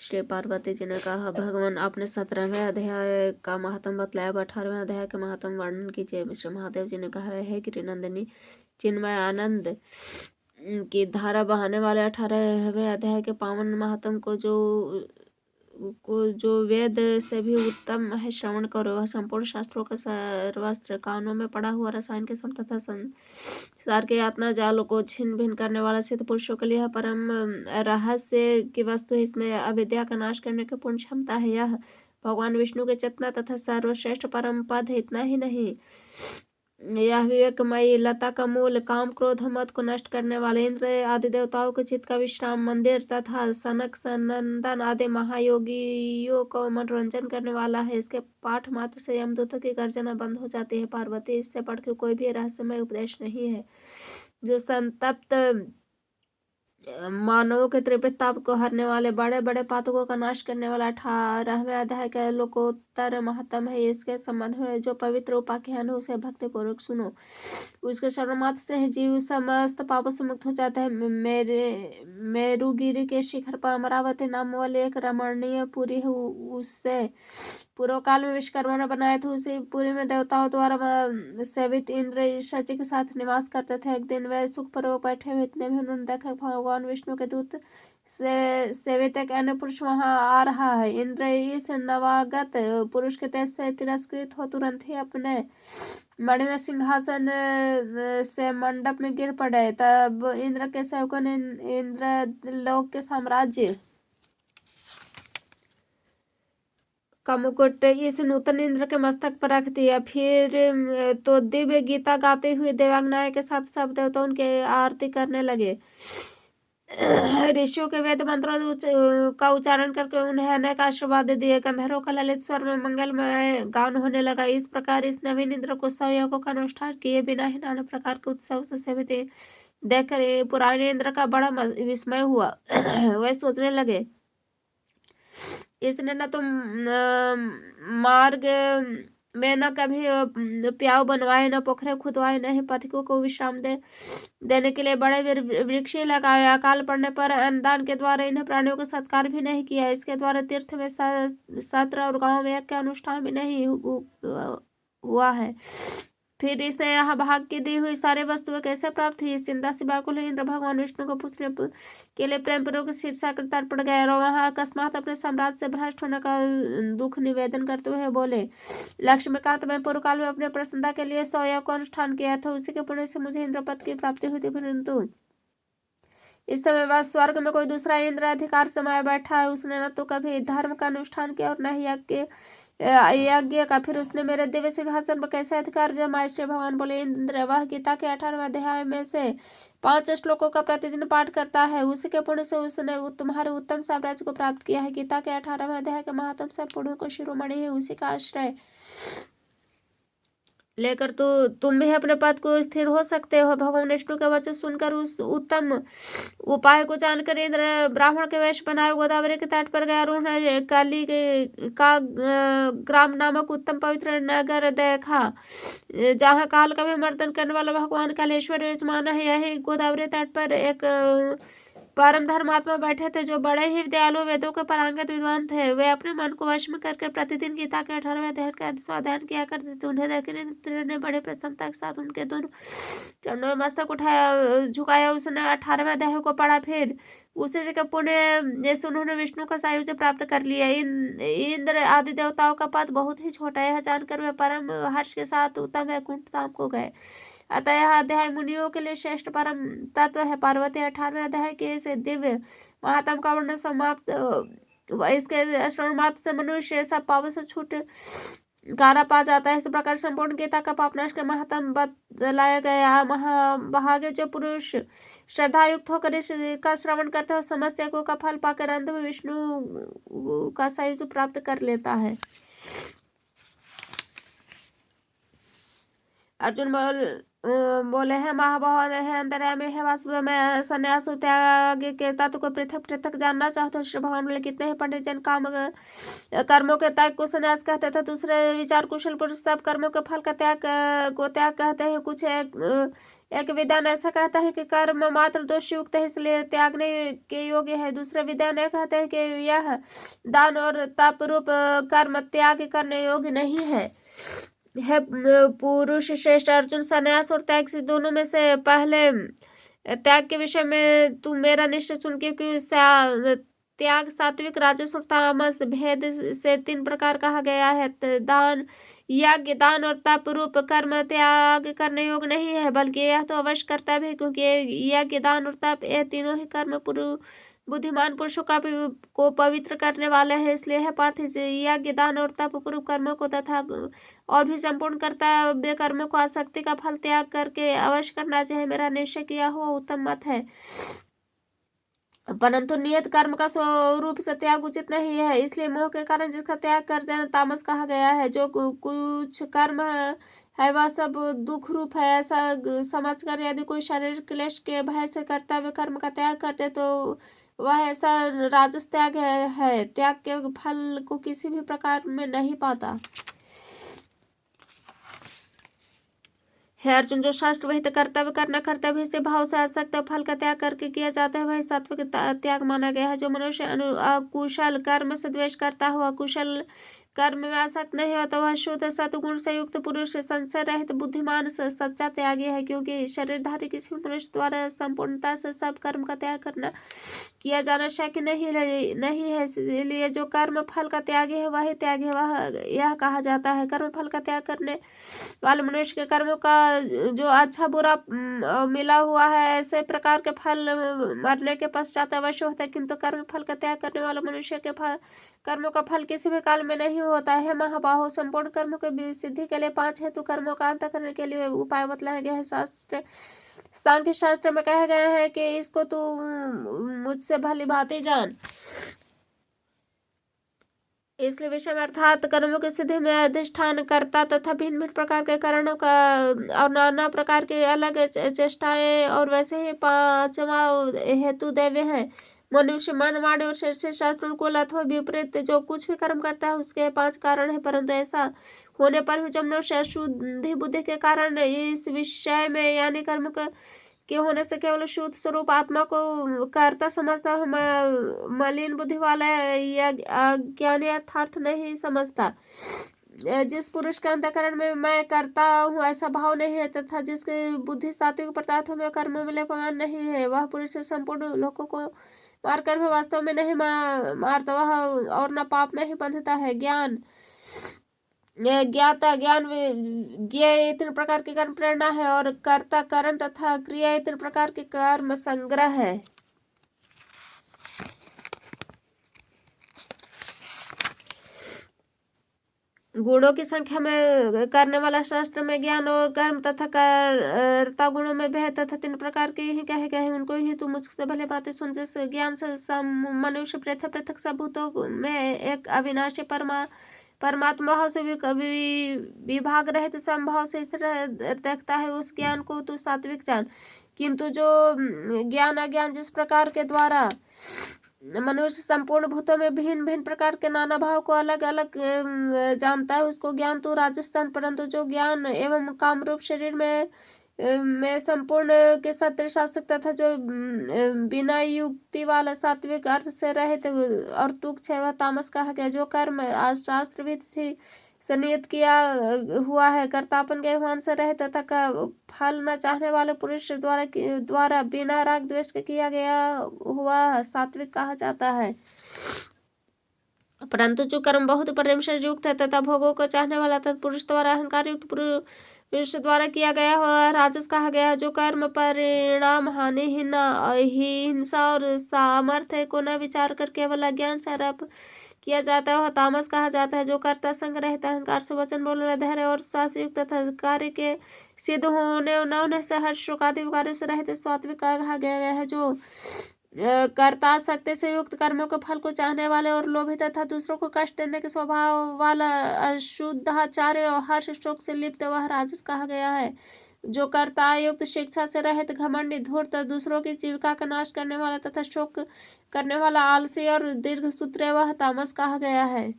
श्री पार्वती जी ने कहा, भगवान आपने 17वें अध्याय का महत्व बतलाया, अब 18वें अध्याय का महत्व वर्णन कीजिए। श्री महादेव जी ने कहा, हे गिरिनंदिनी, चिन्मय आनंद की धारा बहाने वाले 18वें अध्याय के पावन महत्व जो वेद से भी उत्तम है, श्रवण करो। वह संपूर्ण शास्त्रों का सर्वस्त्र, कानों में पड़ा हुआ रसायन के सम तथा संसार के यातना जाल को छिन्न भिन्न करने वाला सिद्ध पुरुषों के लिए परम रहस्य की वस्तु है। इसमें अविद्या का नाश करने की पूर्ण क्षमता है। यह भगवान विष्णु के चेतना तथा सर्वश्रेष्ठ परम पद है। इतना ही नहीं, यह विवेकमयी लता का मूल, काम क्रोध मत को नष्ट करने वाले इंद्र आदि देवताओं के चित्त का विश्राम मंदिर तथा सनक सनंदन आदि महायोगियों को मनोरंजन करने वाला है। इसके पाठ मात्र से यमदूतों की गर्जना बंद हो जाती है। पार्वती, इससे बढ़ के कोई भी रहस्यमय उपदेश नहीं है जो संतप्त मानवों के त्रिपित ताप को हरने वाले, बड़े बड़े पातकों का नाश करने वाला 18वें अध्याय का लोकोत्तर महत्म है। इसके संबंध में जो पवित्र उपाख्यान है उसे भक्ति पूर्वक सुनो। उसके श्रवण मात्र से जीव समस्त पापों से मुक्त हो जाता है। मेरुगिरी के शिखर पर अमरावती नाम वाली एक रमणीय पुरी है। उससे पूर्व काल में विश्वकर्मा ने बनाया था। उसी पुरी में देवताओं द्वारा सेवित इंद्र शची के साथ निवास करते थे। एक दिन वे सुखपूर्वक बैठे हुए, इतने में उन्होंने देखा भगवान विष्णु के दूत से सेवित एक अन्य पुरुष वहां आ रहा है। इंद्र इस नवागत पुरुष के तेज से तिरस्कृत हो तुरंत ही अपने मणिमय सिंहासन से मंडप में गिर पड़े। तब इंद्र के सेवकों ने इंद्र लोक के साम्राज्य का मुकुट इस नूतन इंद्र के मस्तक पर रख दिया। फिर तो दिव्य गीता गाते हुए देवांगनाएं के साथ सब देवता उनकी आरती करने लगे। ऋषियों के वेद मंत्रों का उच्चारण करके उन्हें अनेक आशीर्वाद दिए। गंधर्वों का ललित स्वर में मंगलमय गान होने लगा। इस प्रकार इस नवीन इंद्र को उत्सव यागों का अनुष्ठान किए बिना ही नाना प्रकार के उत्सव से सेवित देखकर पुराने इंद्र का बड़ा विस्मय हुआ। वह सोचने लगे, इसने न तो मार्ग में न कभी प्याऊ बनवाए, न पोखरे खुदवाए, न ही पथिकों को विश्राम देने के लिए बड़े वृक्ष लगाए। अकाल पड़ने पर अन्नदान के द्वारा इन्हें प्राणियों का सत्कार भी नहीं किया। इसके द्वारा तीर्थ में सत्र और गांव में यज्ञ के अनुष्ठान भी नहीं हुआ है। फिर इसने यहाँ भाग की दी हुई सारी वस्तुएं कैसे प्राप्त हुई? इस चिंता से व्याकुल इंद्र भगवान विष्णु को पूछने के लिए प्रेम पूर्वक शीर्षाकर तड़पड़ गए और वहां अकस्मात अपने साम्राज्य से भ्रष्ट होने का दुख निवेदन करते हुए बोले, लक्ष्मीकांत, मैं पूर्व काल में अपने प्रसन्नता के लिए 100 यज्ञ का अनुष्ठान किया था। उसी के पुण्य से मुझे इंद्रपद की प्राप्ति हुई थी, परंतु इस समय वह स्वर्ग में कोई दूसरा इंद्र अधिकार समाये बैठा है। उसने न तो कभी धर्म का अनुष्ठान किया और न ही यज्ञ का। फिर उसने मेरे दिव्य सिंहासन पर कैसे अधिकार जमाया? इसलिए भगवान बोले, इंद्र वह गीता के 18वें अध्याय में से 5 श्लोकों का प्रतिदिन पाठ करता है। उसी के पुण्य से उसने तुम्हारे उत्तम साम्राज्य को प्राप्त किया है। गीता के 18वें अध्याय के महात्म से पुण्य को शिरोमणि है। उसी का आश्रय लेकर तो तुम भी अपने पद को स्थिर हो सकते हो। भगवान विष्णु के वचन सुनकर उस उत्तम उपाय को जानकर इंद्र ब्राह्मण के वेश बनाए गोदावरी के तट पर गया और उन्हें काली का ग्राम नामक उत्तम पवित्र नगर देखा, जहाँ काल का भी मर्दन करने वाला भगवान कालेश्वर विराजमान है। यही गोदावरी तट पर एक परम धर्मात्मा बैठे थे जो बड़े ही दयालु, वेदों के पारंगत विद्वान थे। वे अपने मन को वश में करके प्रतिदिन गीता के 18वें अध्याय का स्वाध्याय किया करते थे। उन्हें देखकर इंद्र ने बड़े प्रसन्नता के साथ उनके दोनों चरणों में मस्तक उठाया झुकाया। उसने 18वें अध्याय को पढ़ा। फिर उसी जगह पुण्य से उन्होंने विष्णु का सायुज्य प्राप्त कर लिया। इंद्र आदि देवताओं का पद बहुत ही छोटा है। यह जानकर वे परम हर्ष के साथ उत्तम वैकुंठ धाम को गए। अतः यह अध्याय मुनियों के लिए श्रेष्ठ परम तत्व है। पार्वती, 18वें अध्याय के इस दिव्य महात्म का वर्णन समाप्त। इसके श्रवण मात्र से मनुष्य सब पापों से छुटकारा पा जाता है। इस प्रकार संपूर्ण गीता का पापनाश का महात्म बतलाया गया। महाभागे जो पुरुष श्रद्धा युक्त होकर इसका श्रवण करते हो, समस्त यज्ञों का फल पाकर अंत में विष्णु का सायुज्य प्राप्त कर लेता है। अर्जुन बोल बोले हैं महाभाव है अंतर्यामी है वासुदेव में संन्यास त्याग के तत्व को पृथक पृथक जानना चाहते हो। श्री भगवान बोले कितने ही पंडित जन काम कर्मों के त्याग को संन्यास कहते थे, दूसरे विचार कुशल पुरुष सब कर्मों के फल का त्याग को त्याग कहते हैं। कुछ एक विद्वान ऐसा कहता है कि कर्म मात्र दोष युक्त है इसलिए त्यागने के योग्य है, दूसरे विद्वान यह कहते हैं कि यह दान और तप रूप कर्म त्याग करने योग्य नहीं है पुरुष श्रेष्ठ अर्जुन, संन्यास और त्याग से दोनों में से पहले त्याग के विषय में तू मेरा निश्चय सुन, क्योंकि त्याग सात्विक राजस और तामस भेद से 3 प्रकार कहा गया है। दान यज्ञ दान और तप रूप कर्म त्याग करने योग्य नहीं है, बल्कि यह तो अवश्य कर्तव्य है, क्योंकि यज्ञ दान और तप ये तीनों ही कर्म बुद्धिमान पुरुषों को पवित्र करने वाले हैं। इसलिए है पार्थ यज्ञ दान और तप पूर्व कर्मों को तथा और भी संपूर्ण कर्तव्य कर्मों को आसक्ति का फल त्याग करके अवश्य करना चाहिए। मेरा निश्चय किया हुआ उत्तम मत है, परंतु नियत कर्म का स्वरूप से त्याग उचित नहीं है, इसलिए मोह के कारण जिसका त्याग कर देना तामस कहा गया है। जो कुछ कर्म है वह सब दुख रूप है, ऐसा समझकर यदि कोई शारीरिक क्लेश के भय से कर्तव्य कर्म का त्याग करते तो वह ऐसा राजस त्याग है, त्याग के फल को किसी भी प्रकार में नहीं पाता। है अर्जुन, जो शास्त्र विहित कर्तव्य करना कर्तव्य से भाव से आसक्त फल का त्याग करके किया जाता है वही सात्विक त्याग माना गया है। जो मनुष्य अकुशल कर्म से द्वेष करता हुआ कुशल कर्म में आसक्त नहीं होता वह शुद्ध सतगुण से युक्त पुरुष संशय रहित बुद्धिमान सच्चा त्यागी है, क्योंकि शरीरधारी किसी मनुष्य द्वारा संपूर्णता से सब कर्म का त्याग करना किया जाना शक्य नहीं है। इसलिए जो कर्म फल का त्यागी है वही त्यागी है, वह यह कहा जाता है। कर्म फल का त्याग करने वाले मनुष्य के कर्मों का जो अच्छा बुरा मिला हुआ है ऐसे प्रकार के फल मरने के पश्चात अवश्य होता है, किंतु कर्म फल का त्याग करने वाला मनुष्य के कर्मों का फल किसी भी काल में नहीं होता है। महाबाहो, संपूर्ण कर्मों के सिद्धि के लिए 5 हेतु कर्मों का अंत करने के लिए उपाय बतलाया गया है। शास्त्र सांख्य शास्त्र में कहा गया है कि इसको तू मुझसे भली भांति जान। इसलिए विषय में अर्थात कर्मों की सिद्धि में अधिष्ठान करता तथा भिन्न भिन्न प्रकार के कारणों का और नाना प्रकार के अलग चेष्टाएं और वैसे ही 5वां हेतु दैव्य है। मनुष्य मन वाणी और शरीर से शास्त्र अनुकूल अथवा विपरीत जो कुछ भी कर्म करता है उसके 5 कारण है, परंतु ऐसा होने पर भी जब मनुष्य अशुद्धि बुद्धि के कारण इस विषय में यानी कर्म के होने से केवल शुद्ध स्वरूप आत्मा को कर्ता समझता है, मलिन बुद्धि वाला या अज्ञानी अर्थार्थ नहीं समझता। जिस पुरुष के अंतःकरण में मैं करता हूँ ऐसा भाव नहीं है तथा जिसकी बुद्धि सात्विक पदार्थों में कर्म में लिप्यमान नहीं है वह पुरुष संपूर्ण लोगों को मारकर भी वास्तव में नहीं मारता वह और न पाप में ही बंधता है। ज्ञान ज्ञाता ज्ञान ज्ञेय 3 प्रकार की कर्म प्रेरणा है और कर्ता करण तथा क्रिया 3 प्रकार के कर्म संग्रह है। गुणों की संख्या में करने वाला शास्त्र में ज्ञान और कर्म तथा कर्ता गुणों में भेद तथा 3 प्रकार के ही कहे गए हैं, उनको ही तू मुझसे भले बातें सुन। जिस ज्ञान से मनुष्य पृथक पृथक सब भूतों में एक अविनाशी परमात्मा भाव से भी कभी विभाग रहित संभाव से इस तरह देखता है उस ज्ञान को तू सात्विक जान। किंतु जो ज्ञान अज्ञान जिस प्रकार के द्वारा मनुष्य संपूर्ण भूतों में भिन्न भिन्न प्रकार के नाना भाव को अलग अलग जानता है उसको ज्ञान तो राजस्थान, परंतु जो ज्ञान एवं काम रूप शरीर में संपूर्ण के सदृश आसक्त तथा जो बिना युक्ति वाला सात्विक अर्थ से रहित और तुच्छ है वह तामस कहा गया। जो कर्म शास्त्र विधि से नियत किया हुआ है कर्तापन के अभिमान से रहित तथा का फल न चाहने वाले पुरुष द्वारा बिना राग द्वेष के किया गया हुआ सात्विक कहा जाता है। परंतु जो कर्म बहुत प्रेम से युक्त है तथा भोगों को चाहने वाला तत्पुरुष द्वारा अहंकार युक्त पुरुष द्वारा किया गया हुआ राजस कहा गया। जो कर्म परिणाम हानि हिंसा और सामर्थ्य को न विचार कर केवल अज्ञान से आरोप किया जाता है वह तामस कहा जाता है। जो कर्ता संग रहता अहंकार से वचन बोलने धैर्य और साहस युक्त तथा कार्य के सिद्ध होने न होने से हर्ष शोक आदि कार्यों से रहते सात्विक कहा गया है। जो कर्ता शक्ति से युक्त कर्मों के फल को चाहने वाले और लोभी तथा दूसरों को कष्ट देने के स्वभाव वाला अशुद्धाचार्य और हर्ष शोक से लिप्त वह राजस कहा गया है। जो कर्तायुक्त शिक्षा से रहित, घमंडी, धूर्त, दूसरों की जीविका का नाश करने वाला तथा शोक करने वाला, आलसी और दीर्घसूत्री वह तामस कहा गया है।